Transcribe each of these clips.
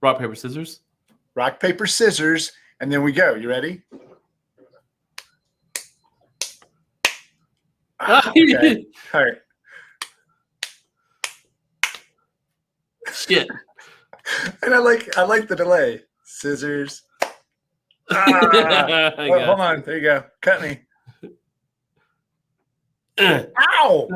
Rock, paper, scissors. Rock, paper, scissors, and then we go. You ready? Okay. All right. Shit. And I like the delay. Scissors. Hold on. There you go. Cut me. Ow!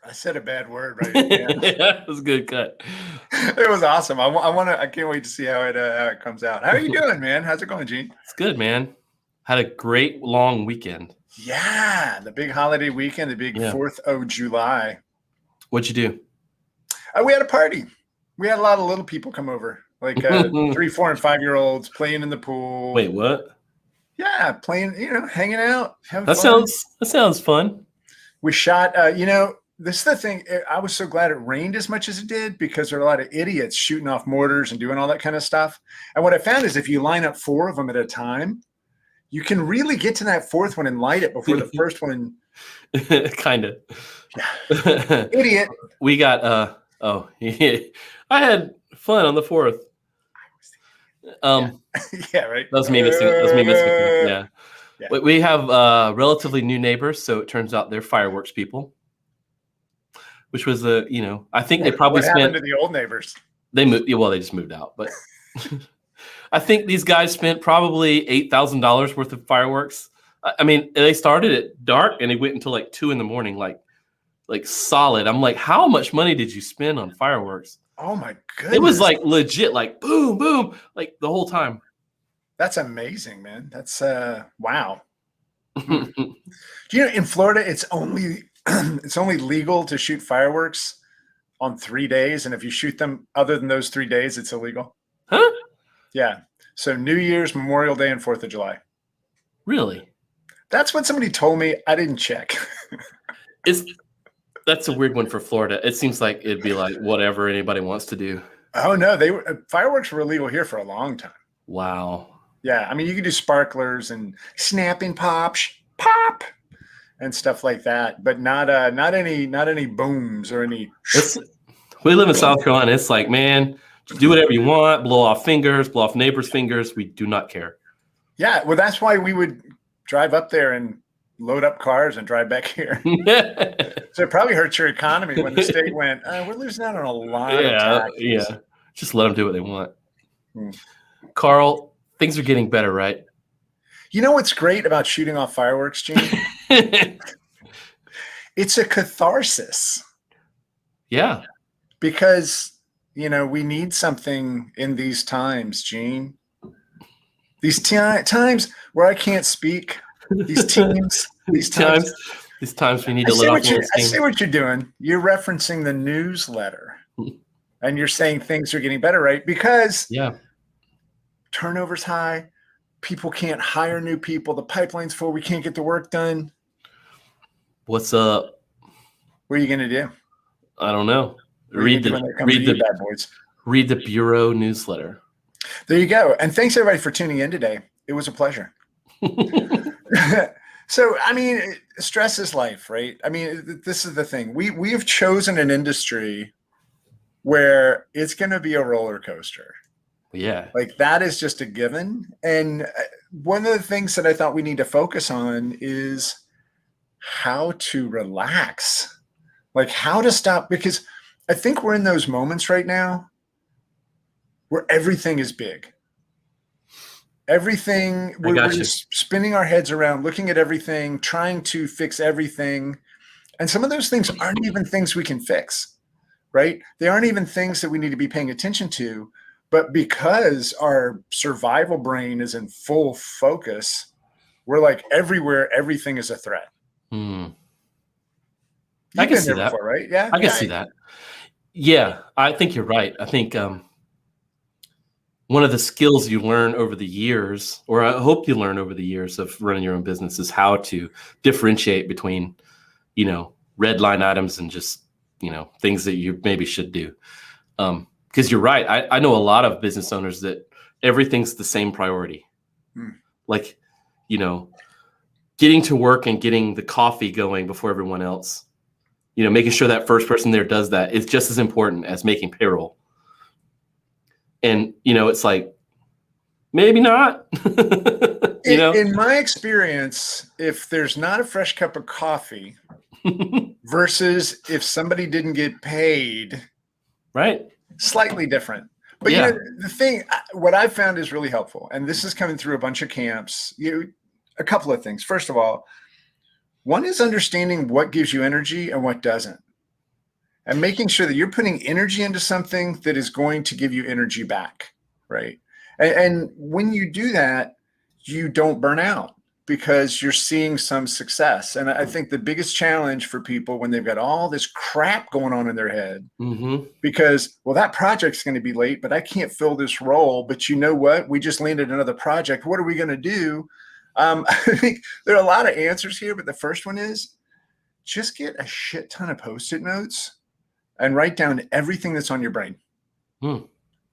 I said a bad word right at the end. That was a good cut. It was awesome. I can't wait to see how it comes out. How are you doing, man? How's it going, Gene? It's good, man. Had a great long weekend. Yeah, the big holiday weekend, the big 4th of July. What'd you do? We had a party. We had a lot of little people come over, like 3, 4, and 5-year-olds playing in the pool. Wait, what? Yeah, playing, hanging out, having fun. That sounds fun. We shot, this is the thing. I was so glad it rained as much as it did because there are a lot of idiots shooting off mortars and doing all that kind of stuff. And what I found is if you line up 4 of them at a time, you can really get to that 4th one and light it before the first one. Kind of. Yeah. Idiot. We got, I had fun on the 4th. Yeah, right. That was me missing. Yeah. We have relatively new neighbors, so it turns out they're fireworks people. Which was I think they probably what happened to the old neighbors? They moved. Well, they just moved out, but I think these guys spent probably $8,000 worth of fireworks. I mean, they started at dark and they went until like 2 a.m, like solid. I'm like, how much money did you spend on fireworks? Oh my goodness! It was like legit, like boom, boom, like the whole time. That's amazing, man. That's wow. In Florida, it's only legal to shoot fireworks on 3 days, and if you shoot them other than those 3 days, it's illegal. Huh? Yeah. So New Year's, Memorial Day, and 4th of July. Really? That's what somebody told me. I didn't check. That's a weird one for Florida. It seems like it'd be like whatever anybody wants to do. Oh no, fireworks were illegal here for a long time. Wow. Yeah, I mean you could do sparklers and snapping pop, and stuff like that, but not any booms or any. We live in South Carolina. It's like, man, just do whatever you want. Blow off fingers, blow off neighbors' fingers. We do not care. Yeah, well, that's why we would drive up there and load up cars and drive back here. So it probably hurts your economy when the state went, we're losing out on a lot of taxes. Yeah. Just let them do what they want. Carl, things are getting better, right? You know what's great about shooting off fireworks, Gene? It's a catharsis. Yeah. Because, we need something in these times, Gene. These times where I can't speak. These times we need to let off steam. I see what you're doing. You're referencing the newsletter, and you're saying things are getting better, right? Because turnover's high, people can't hire new people, the pipeline's full, we can't get the work done. What's up? What are you going to do? I don't know. Read the Bureau newsletter. There you go. And thanks everybody for tuning in today. It was a pleasure. So, I mean, stress is life, right? I mean, this is the thing. We have chosen an industry where it's going to be a roller coaster. Yeah. Like that is just a given. And one of the things that I thought we need to focus on is how to relax, like how to stop, because I think we're in those moments right now where everything is big. Everything, we're just spinning our heads around, looking at everything, trying to fix everything. And some of those things aren't even things we can fix, right? They aren't even things that we need to be paying attention to. But because our survival brain is in full focus, we're like everywhere, everything is a threat. I can see that. Before, right? Yeah. I can see that. Yeah, I think you're right. I think one of the skills you learn over the years, or I hope you learn over the years of running your own business, is how to differentiate between, red line items and just, things that you maybe should do. Because you're right. I know a lot of business owners that everything's the same priority. Like, getting to work and getting the coffee going before everyone else. Making sure that first person there does that is just as important as making payroll. And, it's like, maybe not. In my experience, if there's not a fresh cup of coffee versus if somebody didn't get paid, right, slightly different. But the thing, what I've found is really helpful, and this is coming through a bunch of camps. A couple of things. First of all, one is understanding what gives you energy and what doesn't, and making sure that you're putting energy into something that is going to give you energy back, right? And when you do that, you don't burn out because you're seeing some success. And I think the biggest challenge for people when they've got all this crap going on in their head, because, well, that project's going to be late, but I can't fill this role. But you know what? We just landed another project. What are we going to do? I think there are a lot of answers here, but the first one is just get a shit ton of Post-it notes and write down everything that's on your brain.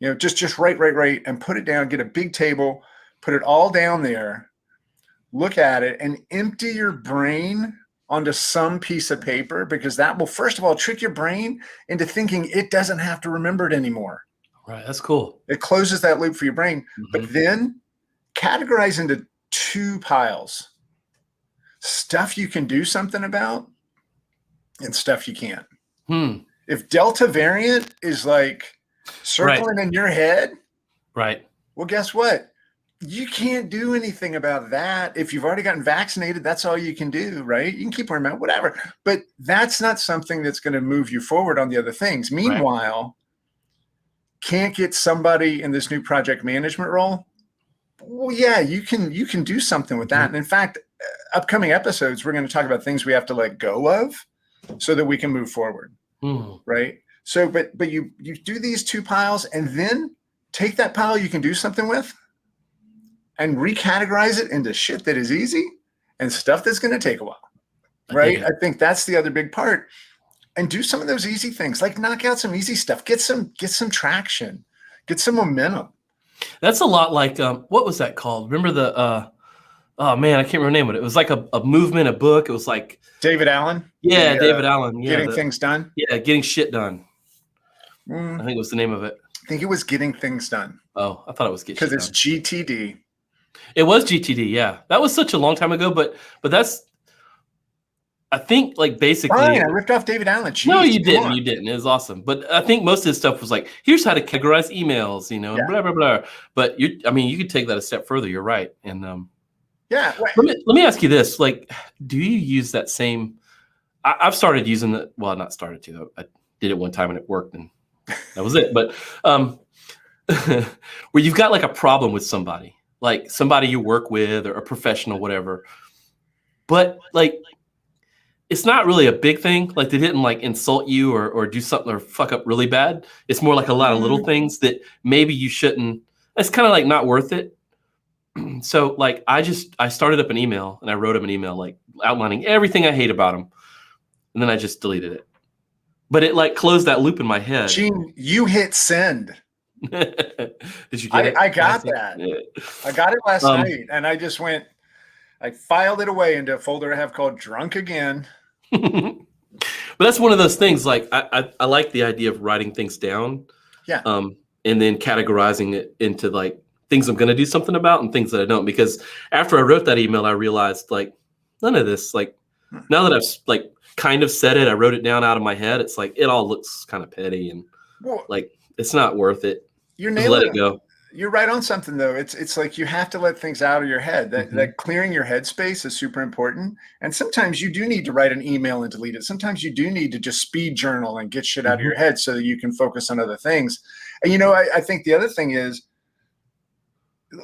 Just write and put it down, get a big table, put it all down there, look at it, and empty your brain onto some piece of paper, because that will, first of all, trick your brain into thinking it doesn't have to remember it anymore. Right. That's cool. It closes that loop for your brain. But then categorize into 2 piles: stuff you can do something about and stuff you can't. If Delta variant is like circling in your head, right? Well, guess what? You can't do anything about that. If you've already gotten vaccinated, that's all you can do, right? You can keep wearing mask, whatever. But that's not something that's going to move you forward on the other things. Meanwhile, can't get somebody in this new project management role? Well, yeah, you can do something with that. And in fact, upcoming episodes, we're going to talk about things we have to let go of so that we can move forward, right? So, but you do these 2 piles, and then take that pile you can do something with and recategorize it into shit that is easy and stuff that's going to take a while, right? I think that's the other big part. And do some of those easy things, like knock out some easy stuff, get some traction, get some momentum. That's a lot like, what was that called? Remember the, oh man, I can't remember the name of it. It was like a movement, a book. It was like David Allen. Yeah, David Allen. Yeah, Getting Things Done. Yeah, Getting Shit Done. I think it was the name of it. I think it was Getting Things Done. Oh, I thought it was Get Shit Done. Because it's GTD. It was GTD, yeah. That was such a long time ago, but that's, I think, like, basically. Fine, I ripped off David Allen. Jeez, no, you didn't. You didn't. It was awesome. But I think most of his stuff was like, here's how to categorize emails, and blah, blah, blah. But you could take that a step further. You're right. And let me ask you this. Like, do you use that same, I've started using it. Well, not started to. I did it one time and it worked, and that was it. But where you've got like a problem with somebody, like somebody you work with or a professional, whatever. But like, it's not really a big thing. Like they didn't like insult you or do something or fuck up really bad. It's more like a lot of little things that maybe you shouldn't. It's kind of like not worth it. So like I started up an email and I wrote him an email like outlining everything I hate about him, and then I just deleted it. But it like closed that loop in my head. Gene, you hit send. Did you get it? I got that. Yeah. I got it last night, and I just went. I filed it away into a folder I have called Drunk Again. But that's one of those things. Like I like the idea of writing things down. Yeah. And then categorizing it into like things I'm going to do something about and things that I don't. Because after I wrote that email, I realized like none of this. Like now that I've like kind of said it, I wrote it down out of my head. It's like it all looks kind of petty and like it's not worth it. You're just let it go. You're right on something though. It's like you have to let things out of your head. That clearing your headspace is super important. And sometimes you do need to write an email and delete it. Sometimes you do need to just speed journal and get shit out of your head so that you can focus on other things. And I think the other thing is,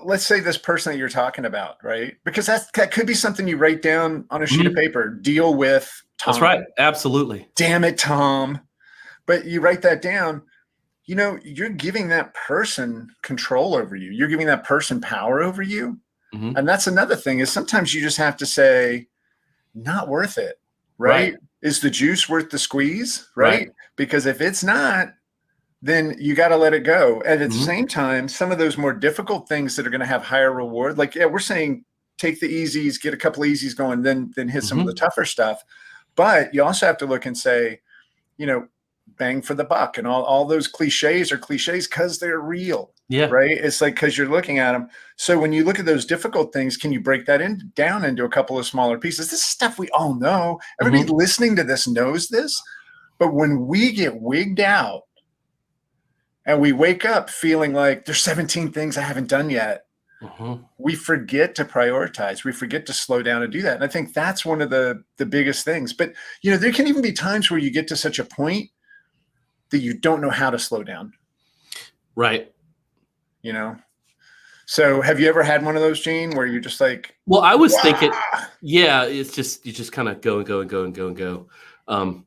let's say this person that you're talking about, right? Because that could be something you write down on a sheet of paper. Deal with Tom. That's right. Absolutely. Damn it, Tom. But you write that down. You're giving that person control over you. You're giving that person power over you. And that's another thing is sometimes you just have to say, not worth it, right? Is the juice worth the squeeze, right? Because if it's not, then you got to let it go. And at the Mhm. same time, some of those more difficult things that are going to have higher reward, like, yeah, we're saying take the easies, get a couple of easies going, then hit some of the Mhm. tougher stuff. But you also have to look and say, you know, bang for the buck, and all those cliches are cliches because they're real, Yeah. right? It's like, because you're looking at them. So when you look at those difficult things, can you break that down into a couple of smaller pieces? This is stuff we all know. Everybody Mhm. listening to this knows this. But when we get wigged out and we wake up feeling like there's 17 things I haven't done yet, Mhm. we forget to prioritize. We forget to slow down and do that. And I think that's one of the biggest things. But there can even be times where you get to such a point that you don't know how to slow down. Right. You know. So have you ever had one of those, Gene, where you're just like, Well, I was thinking, "Wah!" yeah, it's just you just kind of go and go and go and go and go.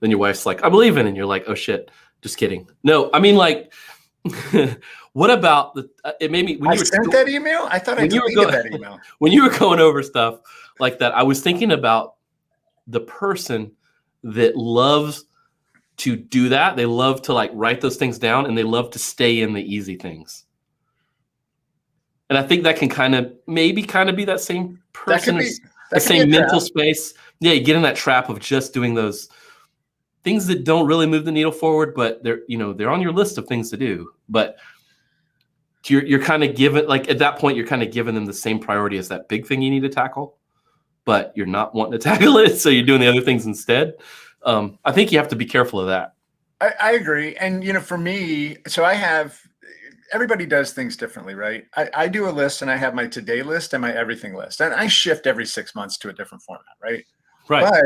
Then your wife's like, "I'm leaving," and you're like, "Oh shit, just kidding." No, I mean like, what about the? It made me I sent that email? I thought I when you were deleted going that email. when you were going over stuff like that. I was thinking about the person that loves to do that. They love to like write those things down, and they love to stay in the easy things. And I think that can kind of maybe kind of be that same That person could or be the that could be a same mental trap. space. Yeah, you get in that trap of just doing those things that don't really move the needle forward, but they're on your list of things to do. But you're kind of given like at that point you're kind of giving them the same priority as that big thing you need to tackle, but you're not wanting to tackle it, so you're doing the other things instead. I think you have to be careful of that. I agree. And for me, so everybody does things differently, right? I do a list, and I have my today list and my everything list. And I shift every 6 months to a different format, right? Right. But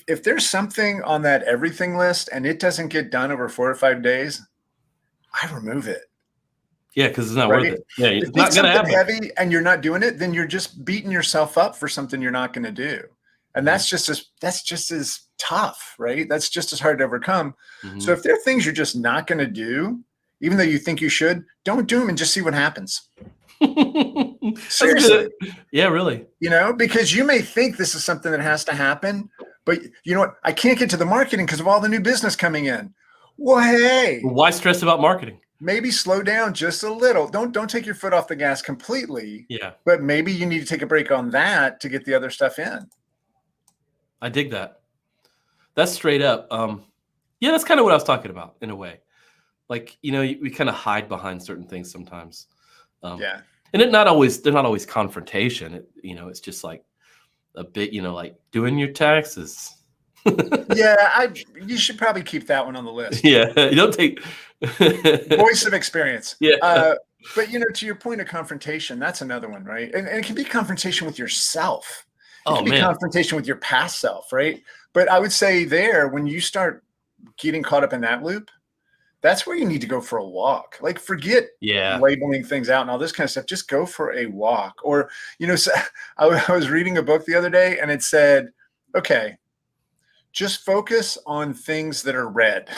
if there's something on that everything list and it doesn't get done over 4 or 5 days, I remove it. Yeah, because it's not worth Right. it. Yeah, If it's not it's gonna something happen. heavy and you're not doing it, then you're just beating yourself up for something you're not going to do. And Mhm, that's just as tough, right? That's just as hard to overcome. So mhm. if there are things you're just not going to do, even though you think you should, don't do them and just see what happens. That's good. Seriously, Yeah, really. because you may think this is something that has to happen, but you know what? I can't get to the marketing because of all the new business coming in. Well, hey, Why stress about marketing? maybe slow down just a little. Don't take your foot off the gas completely, Yeah, but maybe you need to take a break on that to get the other stuff in. I dig that. That's straight up. Yeah, that's kind of what I was talking about in a way. Like, we kind of hide behind certain things sometimes. Um, Yeah. and they're not always confrontation. It's just like a bit, like doing your taxes. Yeah, you should probably keep that one on the list. Yeah, you don't take. Voice of experience. Yeah. But to your point of confrontation, that's another one, right? And it can be confrontation with yourself. It Oh can be man. confrontation with your past self, right? But I would say there, when you start getting caught up in that loop, that's where you need to go for a walk. Like, forget Yeah. labeling things out and all this kind of stuff. Just go for a walk. Or, so I was reading a book the other day, and it said, okay, just focus on things that are red.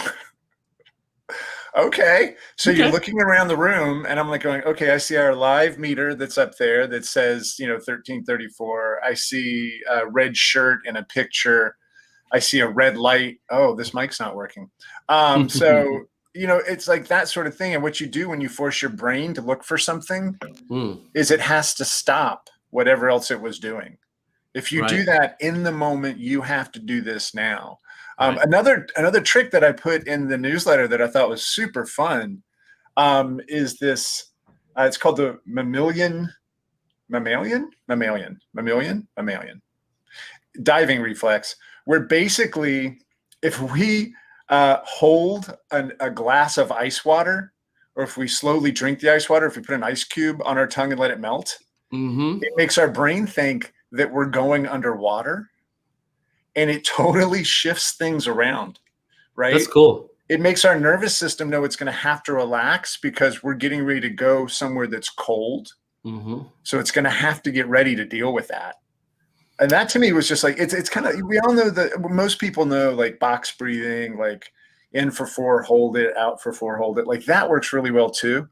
Okay. So you're Okay. looking around the room, and I'm like going, okay, I see our live meter that's up there that says, 1334. I see a red shirt in a picture. I see a red light. Oh, this mic's not working. So, it's like that sort of thing. And what you do when you force your brain to look for something Mm, is it has to stop whatever else it was doing. If you do right. that in the moment, you have to do this now. Right. Another trick that I put in the newsletter that I thought was super fun is this. It's called the mammalian diving reflex, where basically, if we hold a glass of ice water, or if we slowly drink the ice water, if we put an ice cube on our tongue and let it melt, Mm-hmm. it makes our brain think that we're going underwater, and it totally shifts things around, That's right? cool. It makes our nervous system know it's going to have to relax because we're getting ready to go somewhere that's cold. Mm-hmm. So it's going to have to get ready to deal with that. And that to me was just like, it's kind of, we all know that most people know like box breathing, like in for 4, hold it, out for 4, hold it. Like that works really well too.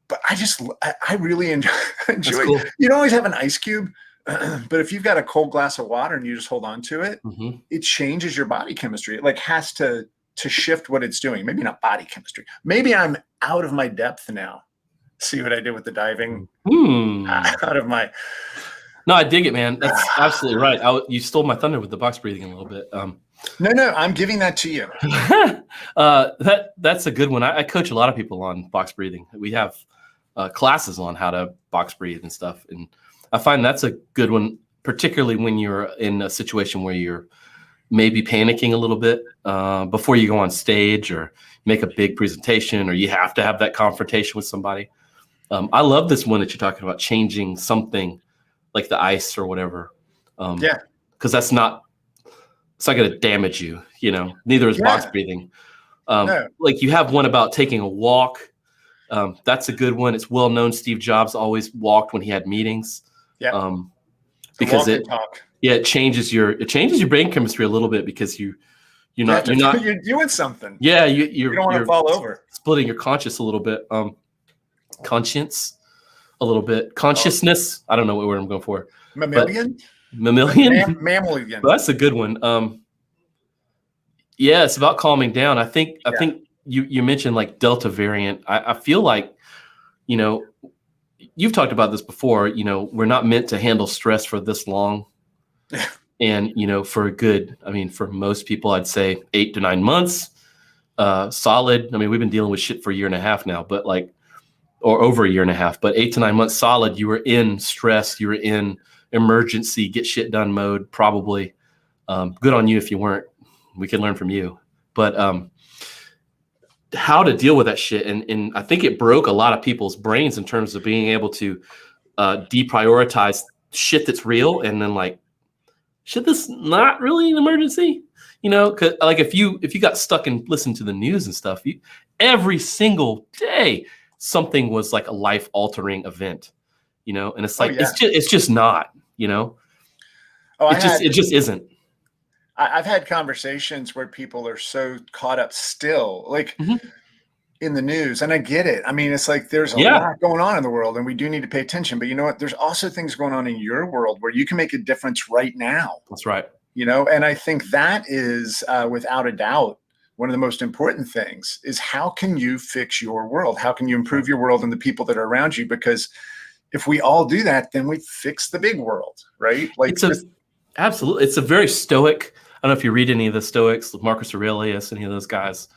But I really enjoy, That's enjoy. cool. You don't always have an ice cube, but if you've got a cold glass of water and you just hold on to it, Mm-hmm. it changes your body chemistry. It like has to to shift what it's doing. Maybe not body chemistry. Maybe I'm out of my depth now. See what I did with the diving? Out of my. No, I dig it, man. That's absolutely right. You stole my thunder with the box breathing a little bit. No, I'm giving that to you. That's a good one. I coach a lot of people on box breathing. We have classes on how to box breathe and stuff. And I find that's a good one, particularly when you're in a situation where you're maybe panicking a little bit before you go on stage or make a big presentation, or you have to have that confrontation with somebody. I love this one that you're talking about, changing something like the ice or whatever. Because it's not going to damage you, neither is box breathing. No. Like you have one about taking a walk. That's a good one. It's well known. Steve Jobs always walked when he had meetings. Because it changes your brain chemistry a little bit, because you're doing something. Yeah, you don't want to fall over. Splitting your conscious a little bit. Conscience a little bit. Consciousness. I don't know what word I'm going for. Mammalian. Mammalian. Well, that's a good one. It's about calming down. I think you mentioned like Delta variant. I feel like, you've talked about this before, we're not meant to handle stress for this long. And, for most people, I'd say 8 to 9 months, solid. I mean, we've been dealing with shit for a year and a half now, but or over a year and a half, but 8 to 9 months solid, you were in stress, you were in emergency, get shit done mode, probably. Good on you if you weren't. We can learn from you. But how to deal with that shit. And I think it broke a lot of people's brains in terms of being able to deprioritize shit that's real, and then like shit that's not really an emergency. Cause like if you got stuck and listened to the news and stuff, every single day something was like a life altering event, and it's like, it's just not, it just isn't. I've had conversations where people are so caught up still, like in the news, and I get it. I mean, it's like there's a lot going on in the world, and we do need to pay attention. But you know what? There's also things going on in your world where you can make a difference right now. That's right. And I think that is, without a doubt, one of the most important things is how can you fix your world? How can you improve your world and the people that are around you? Because if we all do that, then we fix the big world, right? Like absolutely. It's a very stoic. I don't know if you read any of the Stoics, Marcus Aurelius, any of those guys.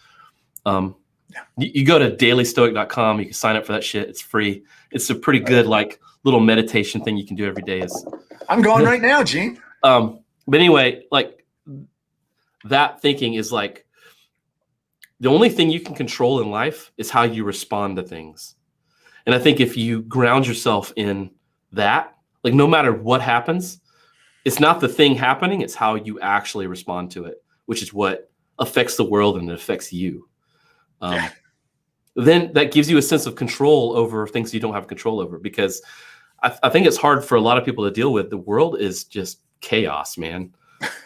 You go to dailystoic.com. You can sign up for that shit. It's free. It's a pretty good little meditation thing you can do every day. I'm going right now, Gene. But anyway, like that thinking is like the only thing you can control in life is how you respond to things. And I think if you ground yourself in that, like no matter what happens, it's not the thing happening, it's how you actually respond to it, which is what affects the world and it affects you. Then that gives you a sense of control over things you don't have control over, because I think it's hard for a lot of people to deal with. The world is just chaos, man.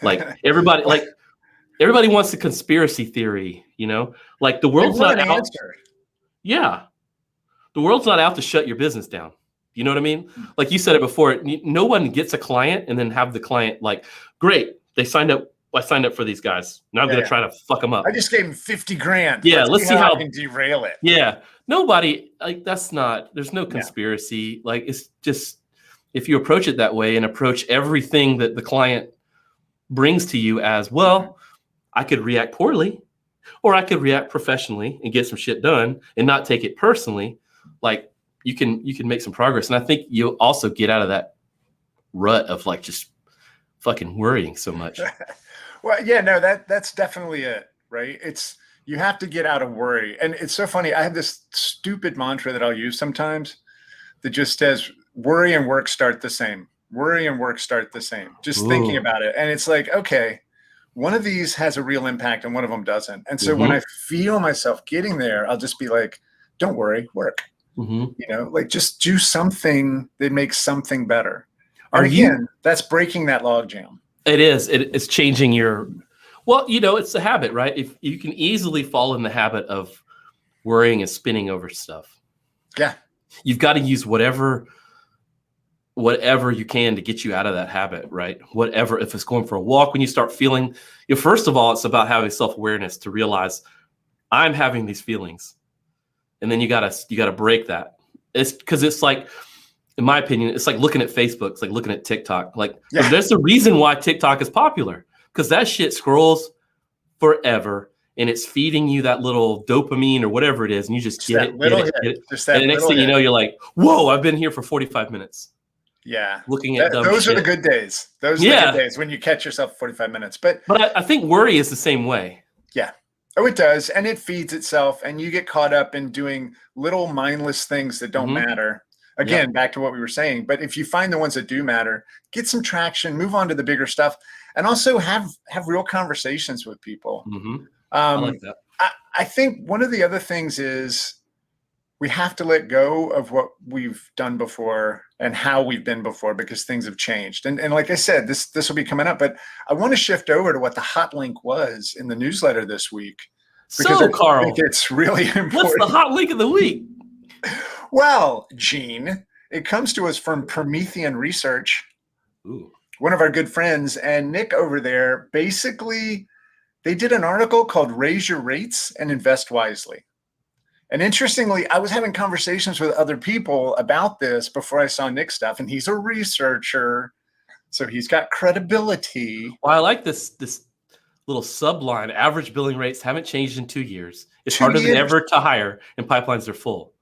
Like everybody wants a conspiracy theory, like the world's not out. Yeah. The world's not out to shut your business down. You know what I mean? Like you said it before, no one gets a client and then have the client like, great, I signed up for these guys. Now I'm going to try to fuck them up. I just gave them 50 grand. Yeah. Let's see how I can derail it. Yeah. Nobody, like there's no conspiracy. Yeah. Like it's just, if you approach it that way and approach everything that the client brings to you as, well, I could react poorly or I could react professionally and get some shit done and not take it personally. Like, you can make some progress. And I think you'll also get out of that rut of like just fucking worrying so much. Well, yeah, no, that's definitely it, right? You have to get out of worry. And it's so funny. I have this stupid mantra that I'll use sometimes that just says worry and work start the same. Worry and work start the same. Just thinking about it. And it's like, okay, one of these has a real impact and one of them doesn't. And so when I feel myself getting there, I'll just be like, don't worry, work. Like just do something that makes something better. That's breaking that log jam. It is. It's changing it's a habit, right? If you can easily fall in the habit of worrying and spinning over stuff. Yeah. You've got to use whatever whatever you can to get you out of that habit, right? Whatever, if it's going for a walk, when you start feeling, first of all, it's about having self-awareness to realize I'm having these feelings. And then you gotta break that. It's because it's like, in my opinion, it's like looking at Facebook. It's like looking at TikTok. Like, there's a reason why TikTok is popular, because that shit scrolls forever, and it's feeding you that little dopamine or whatever it is, and you just get it. And the next thing you know, you're like, whoa, I've been here for 45 minutes. Yeah. Looking at those are the good days. Those are the good days when you catch yourself 45 minutes. But I think worry is the same way. Yeah. Oh, it does. And it feeds itself, and you get caught up in doing little mindless things that don't matter. Again, back to what we were saying. But if you find the ones that do matter, get some traction, move on to the bigger stuff, and also have real conversations with people. I like that. I think one of the other things is we have to let go of what we've done before and how we've been before, because things have changed. And like I said, this will be coming up, but I want to shift over to what the hot link was in the newsletter this week. So, Carl, I think it's really important. What's the hot link of the week? Well, Gene, it comes to us from Promethean Research, one of our good friends, and Nick over there. Basically, they did an article called Raise Your Rates and Invest Wisely. And interestingly, I was having conversations with other people about this before I saw Nick's stuff, and he's a researcher, so he's got credibility. Well, I like this little subline: average billing rates haven't changed in 2 years. It's harder than ever to hire, and pipelines are full.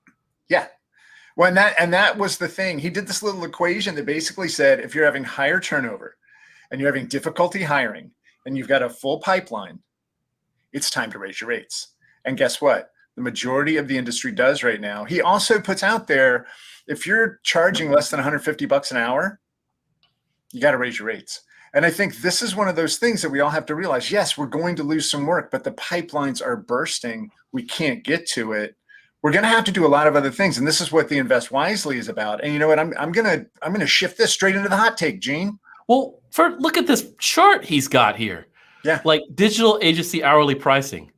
Yeah. Well, and that was the thing. He did this little equation that basically said, if you're having higher turnover and you're having difficulty hiring and you've got a full pipeline, it's time to raise your rates. And guess what? The majority of the industry does right now. He also puts out there, if you're charging less than $150 an hour, you got to raise your rates. And I think this is one of those things that we all have to realize. Yes, we're going to lose some work, but the pipelines are bursting. We can't get to it. We're going to have to do a lot of other things. And this is what the Invest Wisely is about. And you know what? I'm going to shift this straight into the hot take, Gene. Well, look at this chart he's got here. Yeah. Like digital agency hourly pricing.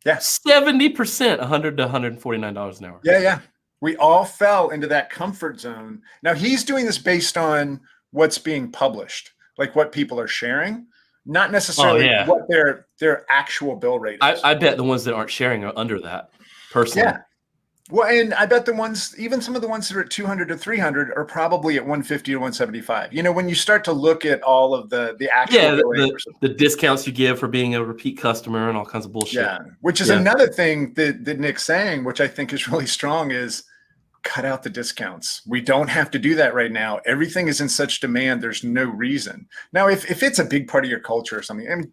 Yeah. 70%, $100 to $149 an hour. Yeah. We all fell into that comfort zone. Now he's doing this based on what's being published, like what people are sharing, not necessarily what their actual bill rate is. I bet the ones that aren't sharing are under that, personally. Yeah. Well, and I bet even some of the ones that are at 200 to 300 are probably at 150 to 175. You know, when you start to look at all of the actual the discounts you give for being a repeat customer and all kinds of bullshit. Yeah, which is another thing that Nick's saying, which I think is really strong, is cut out the discounts. We don't have to do that right now. Everything is in such demand. There's no reason. Now, if it's a big part of your culture or something, I mean,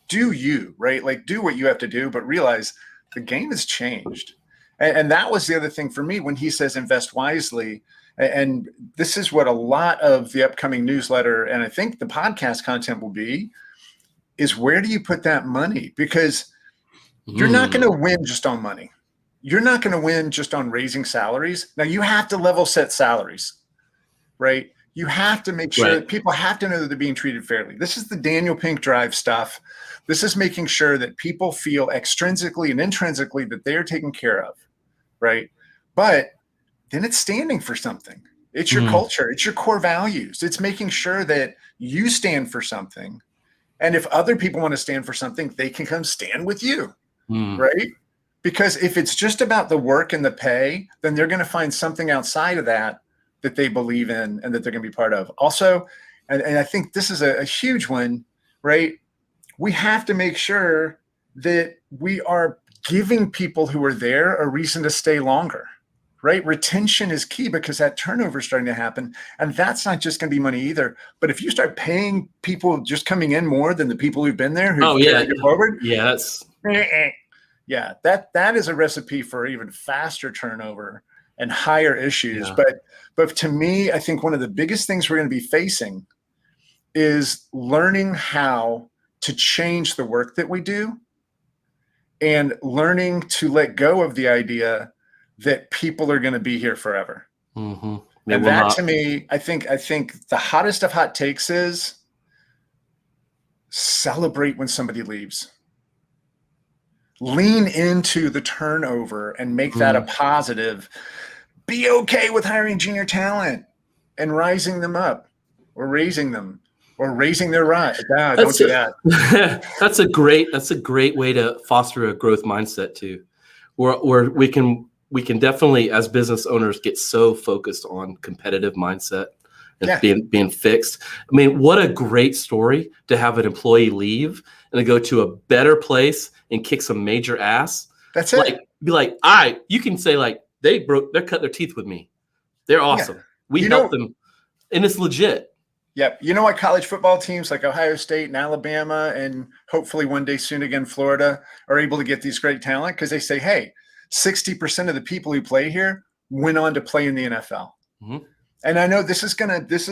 do you, right? Like, do what you have to do, but realize the game has changed. And that was the other thing for me when he says invest wisely. And this is what a lot of the upcoming newsletter, and I think the podcast content will be, is where do you put that money? Because you're not going to win just on money. You're not going to win just on raising salaries. Now you have to level set salaries, right? You have to make sure that people have to know that they're being treated fairly. This is the Daniel Pink Drive stuff. This is making sure that people feel extrinsically and intrinsically that they are taken care of, right? But then it's standing for something. It's your culture. It's your core values. It's making sure that you stand for something. And if other people want to stand for something, they can come stand with you, right? Because if it's just about the work and the pay, then they're going to find something outside of that that they believe in and that they're going to be part of. Also, and I think this is a huge one, right? We have to make sure that we are giving people who are there a reason to stay longer, right? Retention is key because that turnover is starting to happen. And that's not just going to be money either. But if you start paying people just coming in more than the people who've been there, who carried you forward, that is a recipe for even faster turnover and higher issues. But to me, I think one of the biggest things we're going to be facing is learning how to change the work that we do and learning to let go of the idea that people are going to be here forever. And that to me, I think the hottest of hot takes is celebrate when somebody leaves. Lean into the turnover and make that a positive. Be okay with hiring junior talent. and rising them up, or raising them, or raising their right. Don't That's do that. that's a great way to foster a growth mindset too, where we can definitely, as business owners, get so focused on competitive mindset and Yeah. being fixed. I mean, what a great story to have an employee leave and to go to a better place and kick some major ass. That's it. Like, be like, you can say like, they cut their teeth with me. They're awesome. Yeah. We helped them, and it's legit. Yep. You know why college football teams like Ohio State and Alabama, and hopefully one day soon again Florida, are able to get these great talent? Because they say, hey, 60% of the people who play here went on to play in the NFL. Mm-hmm. And I know this is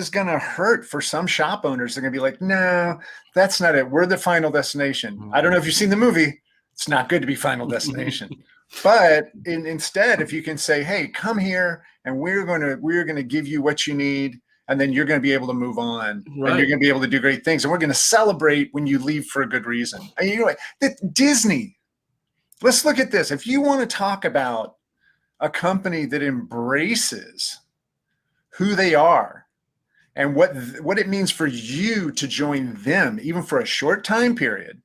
gonna hurt for some shop owners. They're gonna be like, no, that's not it. We're the final destination. Mm-hmm. I don't know if you've seen the movie. It's not good to be final destination. But instead, if you can say, hey, come here and we're gonna give you what you need, and then you're going to be able to move on, Right. and you're going to be able to do great things. And we're going to celebrate when you leave for a good reason. And you know what? Disney, let's look at this. If you want to talk about a company that embraces who they are and what it means for you to join them, even for a short time period,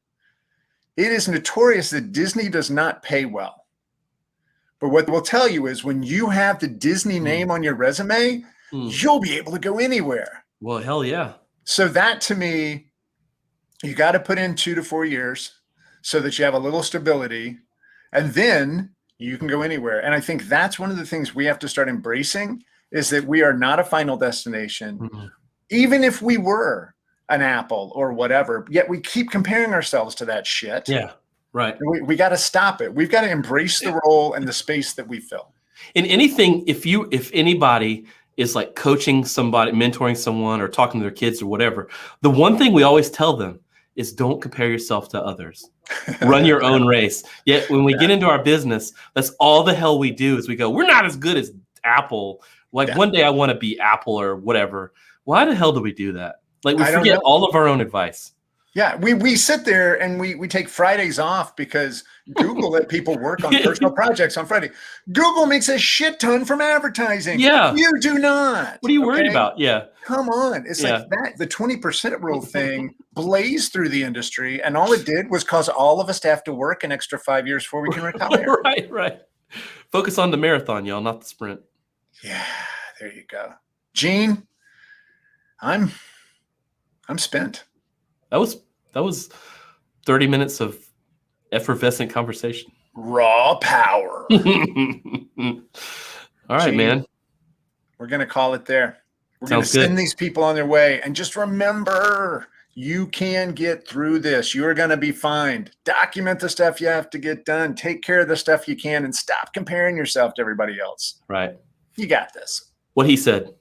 it is notorious that Disney does not pay well. But what we'll tell you is when you have the Disney name on your resume, you'll be able to go anywhere. Well, hell yeah. So that, to me, you got to put in 2 to 4 years so that you have a little stability, and then you can go anywhere. And I think that's one of the things we have to start embracing, is that we are not a final destination. Mm-hmm. Even if we were an Apple or whatever, yet we keep comparing ourselves to that shit. Yeah, right. We got to stop it. We've got to embrace the role and the space that we fill. In anything, if anybody is like coaching somebody, mentoring someone, or talking to their kids or whatever, the one thing we always tell them is don't compare yourself to others. Run your own race. Yet when we get into our business, that's all the hell we do is we go, we're not as good as Apple. Like one day I want to be Apple or whatever. Why the hell do we do that? Like we forget all of our own advice. Yeah, we sit there and we take Fridays off because Google let people work on personal projects on Friday. Google makes a shit ton from advertising. Yeah. You do not. What are you worried about? Yeah. Come on. It's like that. The 20% rule thing blazed through the industry, and all it did was cause all of us to have to work an extra 5 years before we can retire. Right. Focus on the marathon, y'all, not the sprint. Yeah, there you go. Gene, I'm spent. That was 30 minutes of effervescent conversation. Raw power. All right, Gene, man. We're going to call it there. We're going to send these people on their way. And just remember, you can get through this. You're going to be fine. Document the stuff you have to get done. Take care of the stuff you can, and stop comparing yourself to everybody else. Right. You got this. What he said.